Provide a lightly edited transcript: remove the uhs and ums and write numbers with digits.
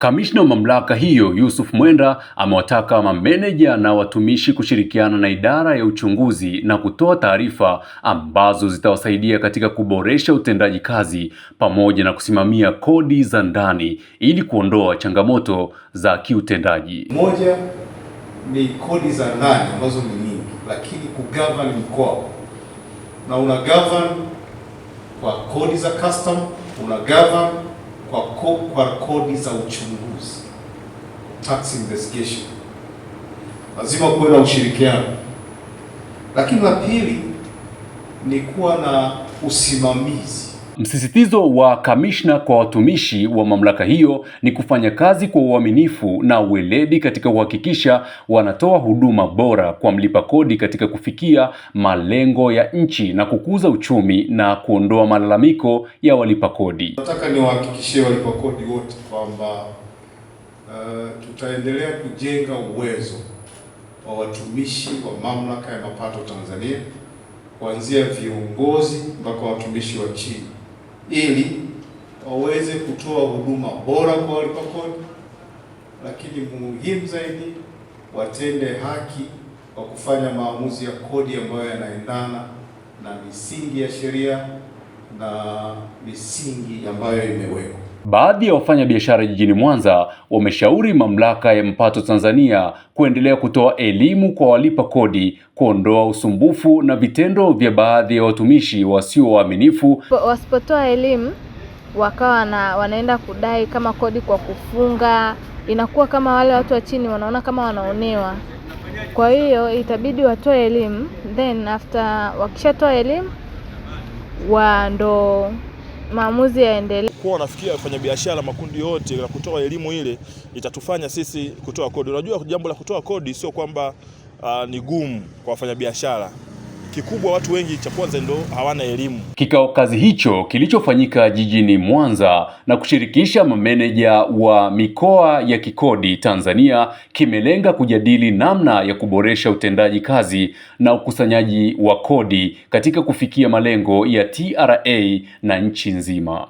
Kamishna wa mamlaka hiyo Yusuf Mwenda amewataka mameneja na watumishi kushirikiana na idara ya uchunguzi na kutoa taarifa ambazo zitawasaidia katika kuboresha utendaji kazi pamoja na kusimamia kodi za ndani ili kuondoa changamoto za kiutendaji. Moja ni kodi za ndani ambazo ni nyingi, lakini kugovern mkoa na una govern kwa kodi za custom, una govern kwa kodi za uchunguzi, tax investigation. Lazima kuwe na ushirikiano. Lakini la pili ni kuwa na usimamizi. Msisitizo wa kamishna kwa watumishi wa mamlaka hiyo ni kufanya kazi kwa uaminifu na weledi katika kuhakikisha wanatoa huduma bora kwa mlipa kodi katika kufikia malengo ya nchi na kukuza uchumi na kuondoa malalamiko ya walipa kodi. Nataka niwahakikishie walipa kodi wote kwamba tutaendelea kujenga uwezo wa watumishi wa mamlaka ya mapato Tanzania, kuanzia viongozi mpaka watumishi wa chini, ili waweze kutoa huduma bora kwa walipa kodi, lakini muhimu zaidi watende haki kwa kufanya maamuzi ya kodi ambayo yanaendana na misingi ya sheria na misingi ambayo imewekwa. Baadhi ya wafanyabiashara jijini Mwanza wameshauri mamlaka ya mapato Tanzania kuendelea kutoa elimu kwa walipa kodi, kuondoa usumbufu na vitendo vya baadhi ya watumishi wasio waaminifu. Wasipotoa elimu wakawa wanaenda kudai kama kodi kwa kufunga, inakuwa kama wale watu wa chini wanaona kama wanaonewa. Kwa hiyo itabidi watoe elimu, then after wakishatoa elimu ndo maamuzi yaendelee. Kwa nafikia wafanyabiashara makundi yote na kutoa elimu ile itatufanya sisi kutoa kodi. Unajua jambo la kutoa kodi sio kwamba ni gumu kwa wafanyabiashara. Kikubwa watu wengi cha kwanza ndo hawana elimu. Kikao kazi hicho kilichofanyika jijini Mwanza na kushirikisha mameneja wa mikoa ya kikodi Tanzania kimelenga kujadili namna ya kuboresha utendaji kazi na ukusanyaji wa kodi katika kufikia malengo ya TRA na nchi nzima.